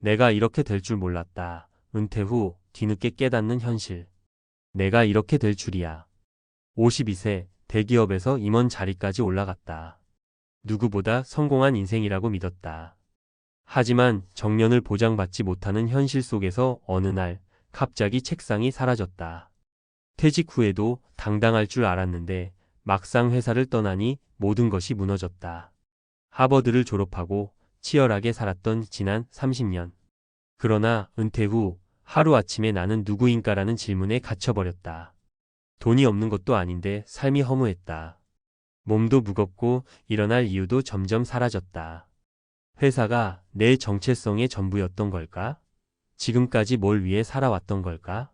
내가 이렇게 될 줄 몰랐다. 은퇴 후 뒤늦게 깨닫는 현실. 내가 이렇게 될 줄이야. 52세 대기업에서 임원 자리까지 올라갔다. 누구보다 성공한 인생이라고 믿었다. 하지만 정년을 보장받지 못하는 현실 속에서 어느 날 갑자기 책상이 사라졌다. 퇴직 후에도 당당할 줄 알았는데 막상 회사를 떠나니 모든 것이 무너졌다. 하버드를 졸업하고 치열하게 살았던 지난 30년. 그러나 은퇴 후 하루아침에 나는 누구인가라는 질문에 갇혀버렸다. 돈이 없는 것도 아닌데 삶이 허무했다. 몸도 무겁고 일어날 이유도 점점 사라졌다. 회사가 내 정체성의 전부였던 걸까? 지금까지 뭘 위해 살아왔던 걸까?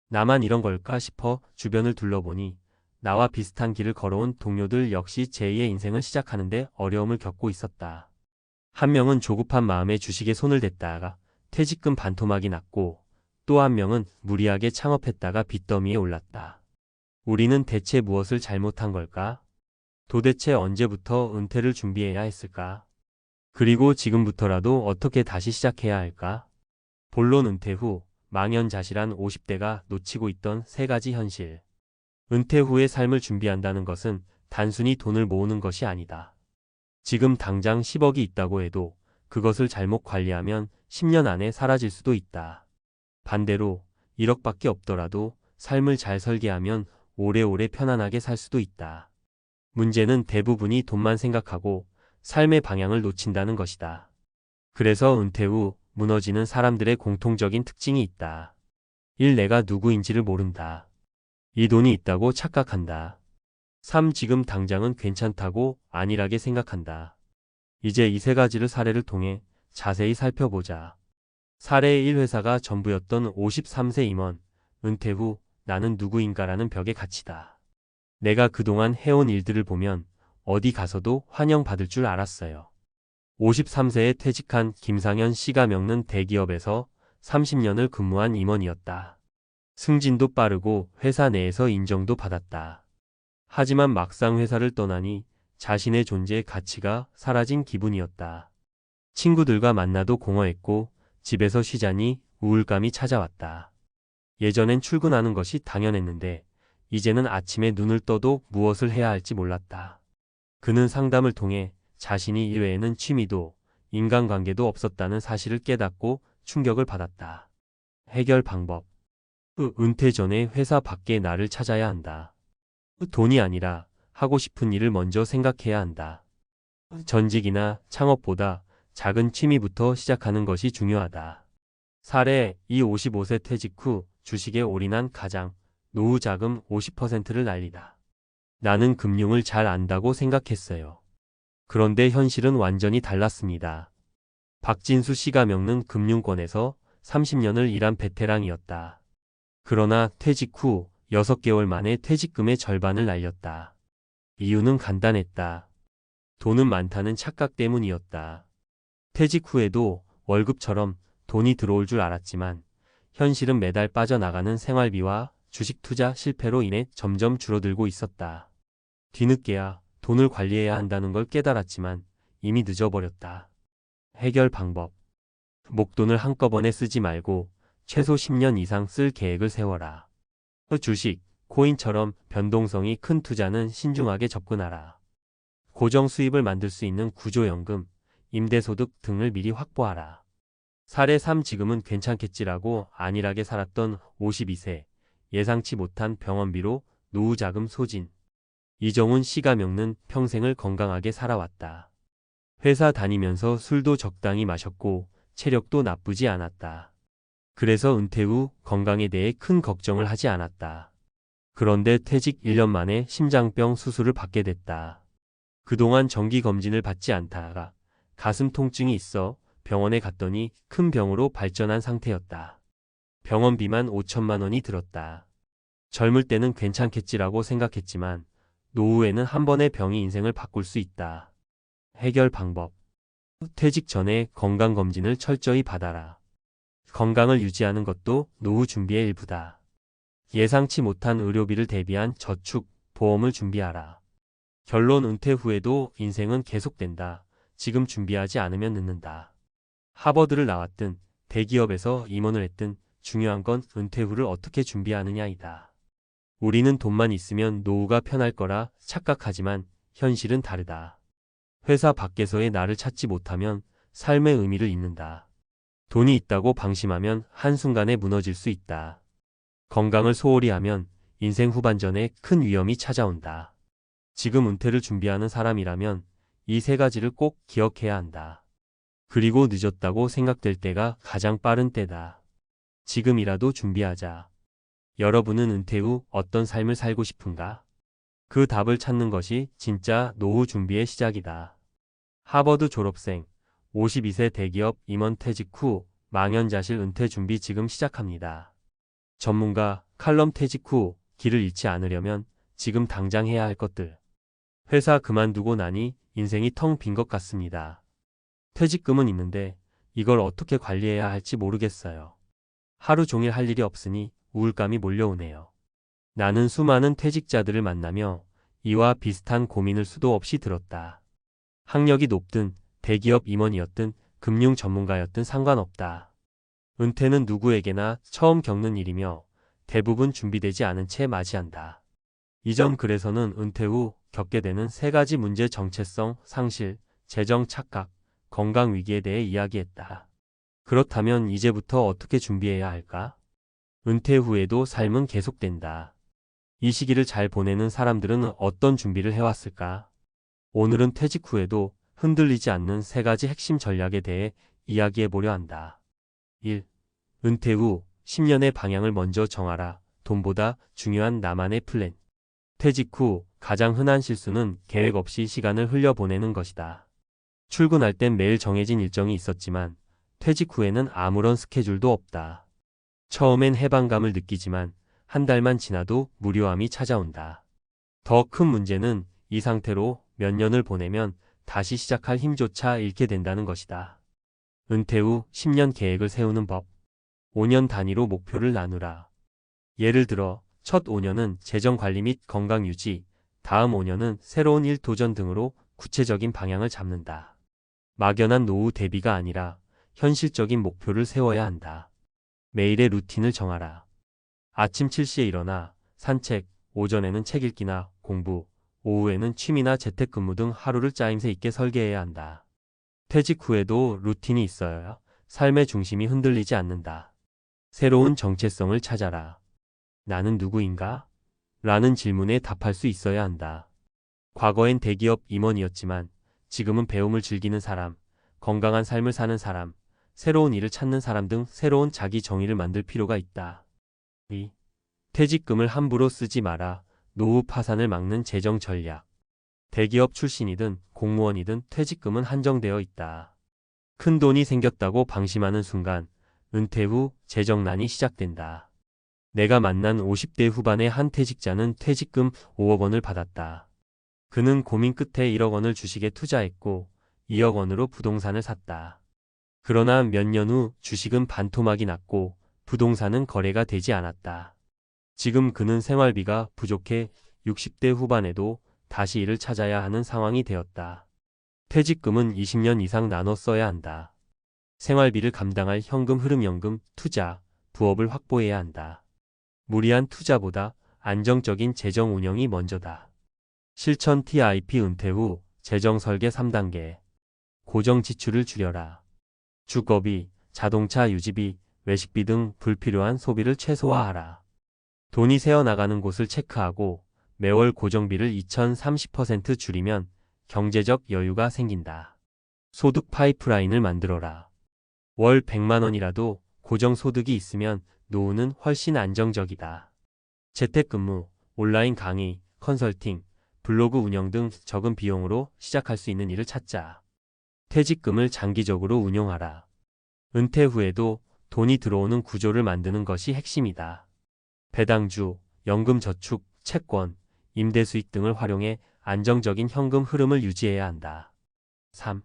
나만 이런 걸까 싶어 주변을 둘러보니 나와 비슷한 길을 걸어온 동료들 역시 제2의 인생을 시작하는데 어려움을 겪고 있었다. 한 명은 조급한 마음에 주식에 손을 댔다가 퇴직금 반토막이 났고, 또 한 명은 무리하게 창업했다가 빚더미에 올랐다. 우리는 대체 무엇을 잘못한 걸까? 도대체 언제부터 은퇴를 준비해야 했을까? 그리고 지금부터라도 어떻게 다시 시작해야 할까? 본론 은퇴 후 망연자실한 50대가 놓치고 있던 세 가지 현실. 은퇴 후의 삶을 준비한다는 것은 단순히 돈을 모으는 것이 아니다. 지금 당장 10억이 있다고 해도 그것을 잘못 관리하면 10년 안에 사라질 수도 있다. 반대로 1억밖에 없더라도 삶을 잘 설계하면 오래오래 편안하게 살 수도 있다. 문제는 대부분이 돈만 생각하고 삶의 방향을 놓친다는 것이다. 그래서 은퇴 후 무너지는 사람들의 공통적인 특징이 있다. 1. 내가 누구인지를 모른다. 이 돈이 있다고 착각한다. 3. 지금 당장은 괜찮다고 안일하게 생각한다. 이제 이 세 가지를 사례를 통해 자세히 살펴보자. 사례 1. 회사가 전부였던 53세 임원. 은퇴 후 나는 누구인가라는 벽에 갇히다. 내가 그동안 해온 일들을 보면 어디 가서도 환영받을 줄 알았어요. 53세에 퇴직한 김상현 씨가 겪는 대기업에서 30년을 근무한 임원이었다. 승진도 빠르고 회사 내에서 인정도 받았다. 하지만 막상 회사를 떠나니 자신의 존재의 가치가 사라진 기분이었다. 친구들과 만나도 공허했고 집에서 쉬자니 우울감이 찾아왔다. 예전엔 출근하는 것이 당연했는데 이제는 아침에 눈을 떠도 무엇을 해야 할지 몰랐다. 그는 상담을 통해 자신이 이외에는 취미도 인간관계도 없었다는 사실을 깨닫고 충격을 받았다. 해결 방법. 은퇴 전에 회사 밖에 나를 찾아야 한다. 돈이 아니라 하고 싶은 일을 먼저 생각해야 한다. 전직이나 창업보다 작은 취미부터 시작하는 것이 중요하다. 사례 2. 55세 퇴직 후 주식에 올인한 가장, 노후 자금 50%를 날리다. 나는 금융을 잘 안다고 생각했어요. 그런데 현실은 완전히 달랐습니다. 박진수 씨가 겪는 금융권에서 30년을 일한 베테랑이었다. 그러나 퇴직 후 6개월 만에 퇴직금의 절반을 날렸다. 이유는 간단했다. 돈은 많다는 착각 때문이었다. 퇴직 후에도 월급처럼 돈이 들어올 줄 알았지만 현실은 매달 빠져나가는 생활비와 주식 투자 실패로 인해 점점 줄어들고 있었다. 뒤늦게야 돈을 관리해야 한다는 걸 깨달았지만 이미 늦어버렸다. 해결 방법. 목돈을 한꺼번에 쓰지 말고 최소 10년 이상 쓸 계획을 세워라. 주식, 코인처럼 변동성이 큰 투자는 신중하게 접근하라. 고정 수입을 만들 수 있는 구조연금, 임대소득 등을 미리 확보하라. 사례 3. 지금은 괜찮겠지라고 안일하게 살았던 52세, 예상치 못한 병원비로 노후 자금 소진. 이정훈 씨가 겪는 평생을 건강하게 살아왔다. 회사 다니면서 술도 적당히 마셨고 체력도 나쁘지 않았다. 그래서 은퇴 후 건강에 대해 큰 걱정을 하지 않았다. 그런데 퇴직 1년 만에 심장병 수술을 받게 됐다. 그동안 정기검진을 받지 않다가 가슴 통증이 있어 병원에 갔더니 큰 병으로 발전한 상태였다. 병원비만 5천만 원이 들었다. 젊을 때는 괜찮겠지라고 생각했지만 노후에는 한 번의 병이 인생을 바꿀 수 있다. 해결 방법. 퇴직 전에 건강검진을 철저히 받아라. 건강을 유지하는 것도 노후 준비의 일부다. 예상치 못한 의료비를 대비한 저축, 보험을 준비하라. 결론. 은퇴 후에도 인생은 계속된다. 지금 준비하지 않으면 늦는다. 하버드를 나왔든 대기업에서 임원을 했든 중요한 건 은퇴 후를 어떻게 준비하느냐이다. 우리는 돈만 있으면 노후가 편할 거라 착각하지만 현실은 다르다. 회사 밖에서의 나를 찾지 못하면 삶의 의미를 잃는다. 돈이 있다고 방심하면 한순간에 무너질 수 있다. 건강을 소홀히 하면 인생 후반전에 큰 위험이 찾아온다. 지금 은퇴를 준비하는 사람이라면 이 세 가지를 꼭 기억해야 한다. 그리고 늦었다고 생각될 때가 가장 빠른 때다. 지금이라도 준비하자. 여러분은 은퇴 후 어떤 삶을 살고 싶은가? 그 답을 찾는 것이 진짜 노후 준비의 시작이다. 하버드 졸업생, 52세 대기업 임원 퇴직 후 망연자실 은퇴 준비 지금 시작합니다. 전문가 칼럼 퇴직 후 길을 잃지 않으려면 지금 당장 해야 할 것들. 회사 그만두고 나니 인생이 텅 빈 것 같습니다. 퇴직금은 있는데 이걸 어떻게 관리해야 할지 모르겠어요. 하루 종일 할 일이 없으니 우울감이 몰려오네요. 나는 수많은 퇴직자들을 만나며 이와 비슷한 고민을 수도 없이 들었다. 학력이 높든 대기업 임원이었든 금융 전문가였든 상관없다. 은퇴는 누구에게나 처음 겪는 일이며 대부분 준비되지 않은 채 맞이한다. 이전 글에서는 은퇴 후 겪게 되는 세 가지 문제 정체성, 상실, 재정 착각, 건강 위기에 대해 이야기했다. 그렇다면 이제부터 어떻게 준비해야 할까? 은퇴 후에도 삶은 계속된다. 이 시기를 잘 보내는 사람들은 어떤 준비를 해왔을까? 오늘은 퇴직 후에도 흔들리지 않는 세 가지 핵심 전략에 대해 이야기해 보려 한다. 1. 은퇴 후 10년의 방향을 먼저 정하라. 돈보다 중요한 나만의 플랜. 퇴직 후 가장 흔한 실수는 계획 없이 시간을 흘려보내는 것이다. 출근할 땐 매일 정해진 일정이 있었지만 퇴직 후에는 아무런 스케줄도 없다. 처음엔 해방감을 느끼지만 한 달만 지나도 무료함이 찾아온다. 더 큰 문제는 이 상태로 몇 년을 보내면 다시 시작할 힘조차 잃게 된다는 것이다. 은퇴 후 10년 계획을 세우는 법. 5년 단위로 목표를 나누라. 예를 들어 첫 5년은 재정 관리 및 건강 유지, 다음 5년은 새로운 일 도전 등으로 구체적인 방향을 잡는다. 막연한 노후 대비가 아니라 현실적인 목표를 세워야 한다. 매일의 루틴을 정하라. 아침 7시에 일어나 산책, 오전에는 책 읽기나 공부, 오후에는 취미나 재택근무 등 하루를 짜임새 있게 설계해야 한다. 퇴직 후에도 루틴이 있어야 삶의 중심이 흔들리지 않는다. 새로운 정체성을 찾아라. 나는 누구인가? 라는 질문에 답할 수 있어야 한다. 과거엔 대기업 임원이었지만 지금은 배움을 즐기는 사람, 건강한 삶을 사는 사람, 새로운 일을 찾는 사람 등 새로운 자기 정의를 만들 필요가 있다. 2. 퇴직금을 함부로 쓰지 마라. 노후 파산을 막는 재정 전략. 대기업 출신이든 공무원이든 퇴직금은 한정되어 있다. 큰 돈이 생겼다고 방심하는 순간 은퇴 후 재정난이 시작된다. 내가 만난 50대 후반의 한 퇴직자는 퇴직금 5억 원을 받았다. 그는 고민 끝에 1억 원을 주식에 투자했고 2억 원으로 부동산을 샀다. 그러나 몇 년 후 주식은 반토막이 났고 부동산은 거래가 되지 않았다. 지금 그는 생활비가 부족해 60대 후반에도 다시 일을 찾아야 하는 상황이 되었다. 퇴직금은 20년 이상 나눠 써야 한다. 생활비를 감당할 현금 흐름연금, 투자, 부업을 확보해야 한다. 무리한 투자보다 안정적인 재정 운영이 먼저다. 실천 TIP 은퇴 후 재정 설계 3단계. 고정 지출을 줄여라. 주거비, 자동차 유지비, 외식비 등 불필요한 소비를 최소화하라. 돈이 새어나가는 곳을 체크하고 매월 고정비를 2030% 줄이면 경제적 여유가 생긴다. 소득 파이프라인을 만들어라. 월 100만 원이라도 고정소득이 있으면 노후는 훨씬 안정적이다. 재택근무, 온라인 강의, 컨설팅, 블로그 운영 등 적은 비용으로 시작할 수 있는 일을 찾자. 퇴직금을 장기적으로 운용하라. 은퇴 후에도 돈이 들어오는 구조를 만드는 것이 핵심이다. 배당주, 연금저축, 채권, 임대수익 등을 활용해 안정적인 현금 흐름을 유지해야 한다. 3.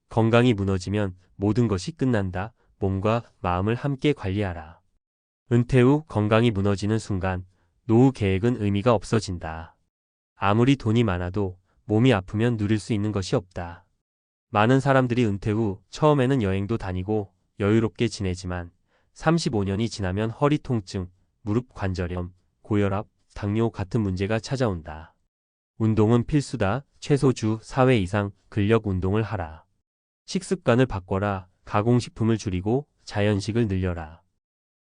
건강이 무너지면 모든 것이 끝난다. 몸과 마음을 함께 관리하라. 은퇴 후 건강이 무너지는 순간 노후 계획은 의미가 없어진다. 아무리 돈이 많아도 몸이 아프면 누릴 수 있는 것이 없다. 많은 사람들이 은퇴 후 처음에는 여행도 다니고 여유롭게 지내지만 35년이 지나면 허리 통증, 무릎 관절염, 고혈압, 당뇨 같은 문제가 찾아온다. 운동은 필수다. 최소 주 4회 이상 근력 운동을 하라. 식습관을 바꿔라. 가공식품을 줄이고 자연식을 늘려라.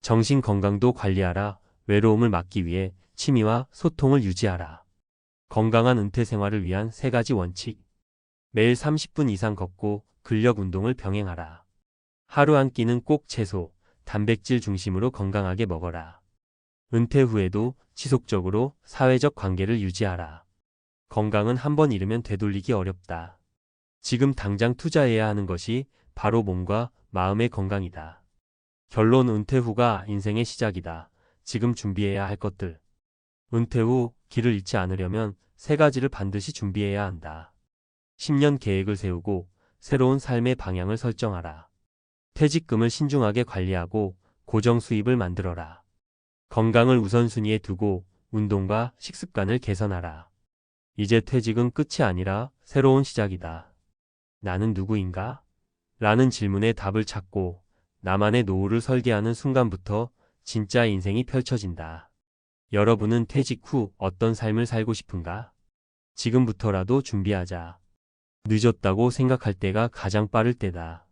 정신 건강도 관리하라. 외로움을 막기 위해 취미와 소통을 유지하라. 건강한 은퇴 생활을 위한 3가지 원칙. 매일 30분 이상 걷고 근력 운동을 병행하라. 하루 한 끼는 꼭 채소, 단백질 중심으로 건강하게 먹어라. 은퇴 후에도 지속적으로 사회적 관계를 유지하라. 건강은 한 번 잃으면 되돌리기 어렵다. 지금 당장 투자해야 하는 것이 바로 몸과 마음의 건강이다. 결론 은퇴 후가 인생의 시작이다. 지금 준비해야 할 것들. 은퇴 후 길을 잃지 않으려면 3가지를 반드시 준비해야 한다. 10년 계획을 세우고 새로운 삶의 방향을 설정하라. 퇴직금을 신중하게 관리하고 고정 수입을 만들어라. 건강을 우선순위에 두고 운동과 식습관을 개선하라. 이제 퇴직은 끝이 아니라 새로운 시작이다. 나는 누구인가? 라는 질문에 답을 찾고 나만의 노후를 설계하는 순간부터 진짜 인생이 펼쳐진다. 여러분은 퇴직 후 어떤 삶을 살고 싶은가? 지금부터라도 준비하자. 늦었다고 생각할 때가 가장 빠를 때다.